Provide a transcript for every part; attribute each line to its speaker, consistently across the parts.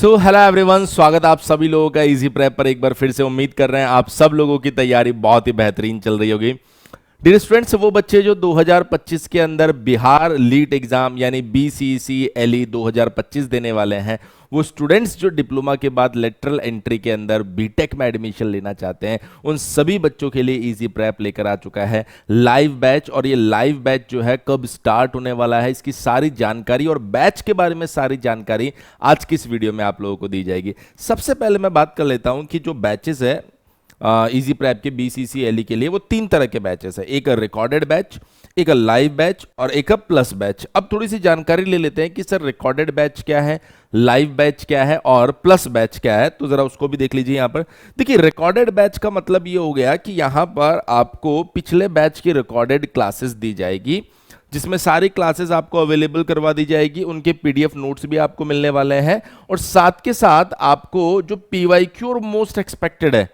Speaker 1: Hello everyone, स्वागत आप सभी लोगों का इजी प्रेप पर। एक बार फिर से उम्मीद कर रहे हैं आप सब लोगों की तैयारी बहुत ही बेहतरीन चल रही होगी। डियर स्टूडेंट्स, वो बच्चे जो 2025 के अंदर बिहार लीट एग्जाम यानी BCCLE 2025 देने वाले हैं, वो स्टूडेंट्स जो डिप्लोमा के बाद लेटरल एंट्री के अंदर बीटेक में एडमिशन लेना चाहते हैं, उन सभी बच्चों के लिए इजी प्रेप लेकर आ चुका है लाइव बैच। और ये लाइव बैच जो है कब स्टार्ट होने वाला है, इसकी सारी जानकारी और बैच के बारे में सारी जानकारी आज की इस वीडियो में आप लोगों को दी जाएगी। सबसे पहले मैं बात कर लेता हूं कि जो बैचेस है इजी प्रेप के BCCLE के लिए, वो तीन तरह के बैचेस है। एक रिकॉर्डेड बैच, एक लाइव बैच और एक प्लस बैच। अब थोड़ी सी जानकारी ले लेते हैं कि सर रिकॉर्डेड बैच क्या है, लाइव बैच क्या है और प्लस बैच क्या है, तो जरा उसको भी देख लीजिए। यहां पर देखिए, रिकॉर्डेड बैच का मतलब ये हो गया कि यहां पर आपको पिछले बैच की रिकॉर्डेड क्लासेस दी जाएगी, जिसमें सारी क्लासेस आपको अवेलेबल करवा दी जाएगी। उनके PDF नोट्स भी आपको मिलने वाले हैं और साथ के साथ आपको जो PYQ और मोस्ट एक्सपेक्टेड है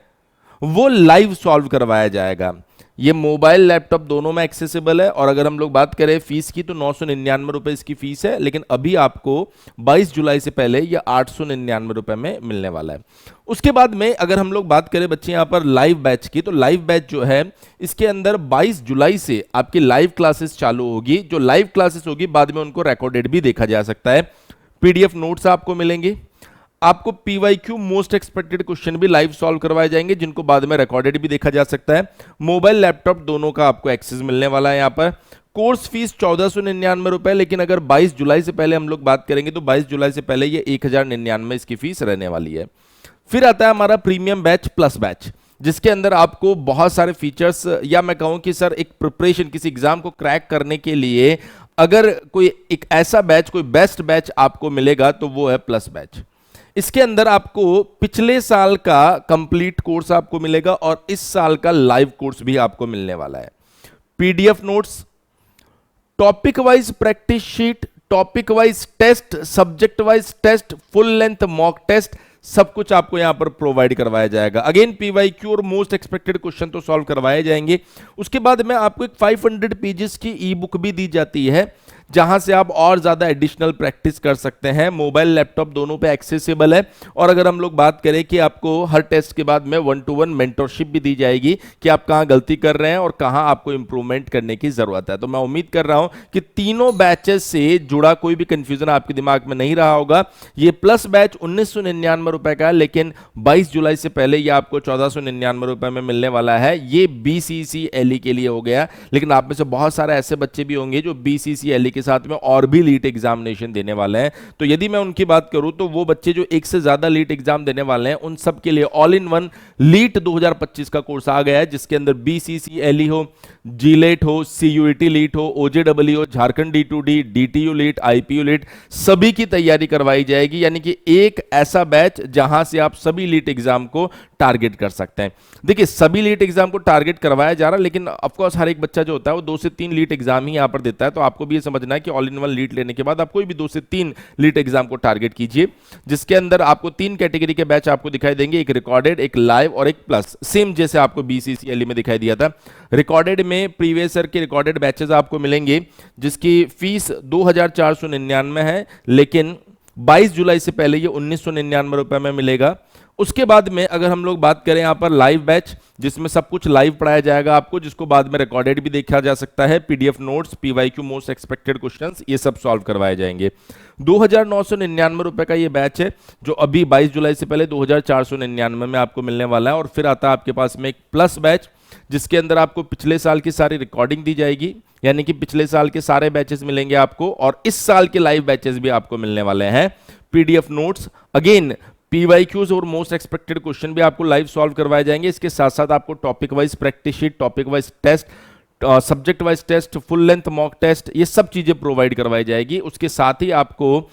Speaker 1: वो लाइव सॉल्व करवाया जाएगा। ये मोबाइल लैपटॉप दोनों में एक्सेसिबल है। और अगर हम लोग बात करें फीस की, तो 999 रुपए इसकी फीस है, लेकिन अभी आपको 22 जुलाई से पहले ये 899 रुपए में मिलने वाला है। उसके बाद में अगर हम लोग बात करें बच्चे यहाँ पर लाइव बैच की, तो लाइव बैच जो है इसके अंदर 22 जुलाई से आपकी लाइव क्लासेस चालू होगी। जो लाइव क्लासेस होगी बाद में उनको रिकॉर्डेड भी देखा जा सकता है। PDF नोट्स आपको मिलेंगे, आपको PYQ मोस्ट एक्सपेक्टेड क्वेश्चन भी लाइव सॉल्व करवाए जाएंगे, जिनको बाद में रिकॉर्डेड भी देखा जा सकता है। मोबाइल लैपटॉप दोनों का आपको एक्सेस मिलने वाला है। यहाँ पर कोर्स फीस 1499 रुपए, लेकिन अगर 22 जुलाई से पहले हम लोग बात करेंगे तो 22 जुलाई से पहले ये 1099 इसकी फीस रहने वाली है। फिर आता है हमारा प्रीमियम बैच प्लस बैच, जिसके अंदर आपको बहुत सारे फीचर्स, या मैं कहूं कि सर एक प्रिपरेशन किसी एग्जाम को क्रैक करने के लिए अगर कोई एक ऐसा बैच, कोई बेस्ट बैच आपको मिलेगा तो वो है प्लस बैच। इसके अंदर आपको पिछले साल का कंप्लीट कोर्स आपको मिलेगा और इस साल का लाइव कोर्स भी आपको मिलने वाला है। PDF notes, topic wise practice sheet, topic wise test, subject wise test, full length mock test, सब कुछ आपको यहां पर प्रोवाइड करवाया जाएगा। अगेन PYQ और मोस्ट एक्सपेक्टेड क्वेश्चन तो सॉल्व करवाए जाएंगे। उसके बाद में आपको एक 500 पेजेस की ई बुक भी दी जाती है, जहां से आप और ज्यादा एडिशनल प्रैक्टिस कर सकते हैं। मोबाइल लैपटॉप दोनों पे एक्सेसिबल है। और अगर हम लोग बात करें कि आपको हर टेस्ट के बाद में 1-to-1 मेंटरशिप भी दी जाएगी कि आप कहां गलती कर रहे हैं और कहां आपको इंप्रूवमेंट करने की जरूरत है। तो मैं उम्मीद कर रहा हूं कि तीनों बैचेस से जुड़ा कोई भी कंफ्यूजन आपके दिमाग में नहीं रहा होगा। ये प्लस बैच 1999 रुपए का है, लेकिन 22 जुलाई से पहले ये आपको 1499 रुपए में मिलने वाला है। ये BCCLE के लिए हो गया, लेकिन आप में से बहुत सारे ऐसे बच्चे भी होंगे जो BCCLE के साथ में और भी लीट एग्जामिनेशन देने वाले हैं। तो यदि मैं उनकी बात करूं तो वो बच्चे जो एक से ज्यादा लीट एग्जाम देने वाले हैं, उन सब के लिए ऑल इन वन लीट 2025 का कोर्स आ गया है, जिसके अंदर BCCLE हो, GLET हो, CUET लीट हो, OJEE हो, झारखंड D2D, DTU लीट, IPU लीट, सभी की तैयारी करवाई जाएगी। यानी कि एक ऐसा बैच जहां से आप सभी लीट एग्जाम को टारगेट कर सकते हैं। देखिए, सभी लीट एग्जाम को टारगेट करवाया जा रहा है, लेकिन ऑफकोर्स हर एक बच्चा जो होता है वो 2 से 3 लीट एग्जाम ही यहां पर देता है। तो आपको भी ये समझना है कि ऑल इन वन लीट लेने के बाद आप कोई भी 2 से 3 लीट एग्जाम को टारगेट कीजिए, जिसके अंदर आपको 3 कैटेगरी के बैच आपको दिखाई देंगे, एक रिकॉर्डेड, एक लाइव और एक प्लस, सेम जैसे आपको BCCLE में दिखाई दिया था। रिकॉर्डेड में प्रीवियस ईयर के रिकॉर्डेड बैचेस आपको मिलेंगे, जिसकी फीस 2499 है, लेकिन 22 जुलाई से पहले ये 1999 रुपए में मिलेगा। उसके बाद में अगर हम लोग बात करें यहाँ पर लाइव बैच, जिसमें सब कुछ लाइव पढ़ाया जाएगा आपको, जिसको बाद में रिकॉर्डेड भी देखा जा सकता है। PDF notes, PYQ most expected questions, ये सब सॉल्व करवाए जाएंगे। 2999 रुपए का ये बैच है, जो अभी 22 जुलाई से पहले 2499 में आपको मिलने वाला है। और फिर आता है आपके पास में एक प्लस बैच, जिसके अंदर आपको पिछले साल की सारी रिकॉर्डिंग दी जाएगी, यानी कि पिछले साल के सारे बैचेस मिलेंगे आपको, और इस साल के लाइव बैचेस भी आपको मिलने वाले हैं। PDF नोट्स, अगेन PYQs और मोस्ट एक्सपेक्टेड क्वेश्चन भी आपको लाइव सॉल्व करवाए जाएंगे। इसके साथ साथ आपको topic wise practice sheet, topic wise test, subject wise test, full length mock test, ये सब चीजें प्रोवाइड करवाई जाएगी। उसके साथ ही आपको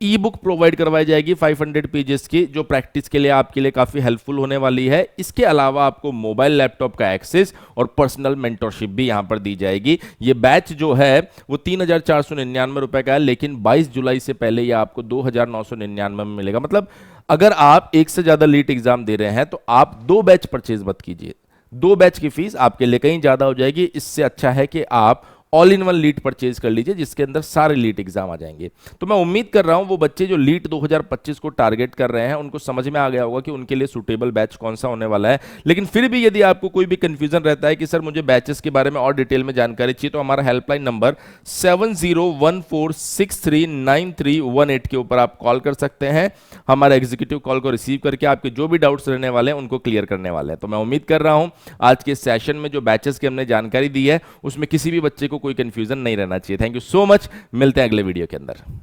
Speaker 1: ई बुक प्रोवाइड करवाई जाएगी 500 पेजेस की, जो प्रैक्टिस के लिए आपके लिए काफी हेल्पफुल होने वाली है। इसके अलावा आपको मोबाइल लैपटॉप का एक्सेस और पर्सनल मेंटरशिप भी यहां पर दी जाएगी। ये बैच जो है वो 3499 रुपए का है, लेकिन 22 जुलाई से पहले ये आपको 2999 में मिलेगा। मतलब अगर आप एक से ज्यादा लीट एग्जाम दे रहे हैं तो आप 2 बैच परचेज मत कीजिए, 2 बैच की फीस आपके लिए कहीं ज्यादा हो जाएगी। इससे अच्छा है कि आप ऑल इन वन लीट परचेज कर लीजिए, जिसके अंदर सारे लीट एग्जाम आ जाएंगे। तो मैं उम्मीद कर रहा हूं वो बच्चे जो लीट 2025 को टारगेट कर रहे हैं उनको समझ में आ गया होगा कि उनके लिए सुटेबल बैच कौन सा होने वाला है। लेकिन फिर भी यदि आपको कोई भी कंफ्यूजन रहता है कि सर मुझे बैचेस के बारे में और डिटेल में जानकारी चाहिए, तो हमारा हेल्पलाइन नंबर 7014639318 के ऊपर आप कॉल कर सकते हैं। हमारा एग्जीक्यूटिव कॉल को रिसीव करके आपके जो भी डाउट्स रहने वाले हैं उनको क्लियर करने वाले हैं। तो मैं उम्मीद कर रहा हूं आज के सेशन में जो बैचेस की हमने जानकारी दी है उसमें किसी भी बच्चे को कोई कंफ्यूजन नहीं रहना चाहिए। थैंक यू सो मच, मिलते हैं अगले वीडियो के अंदर।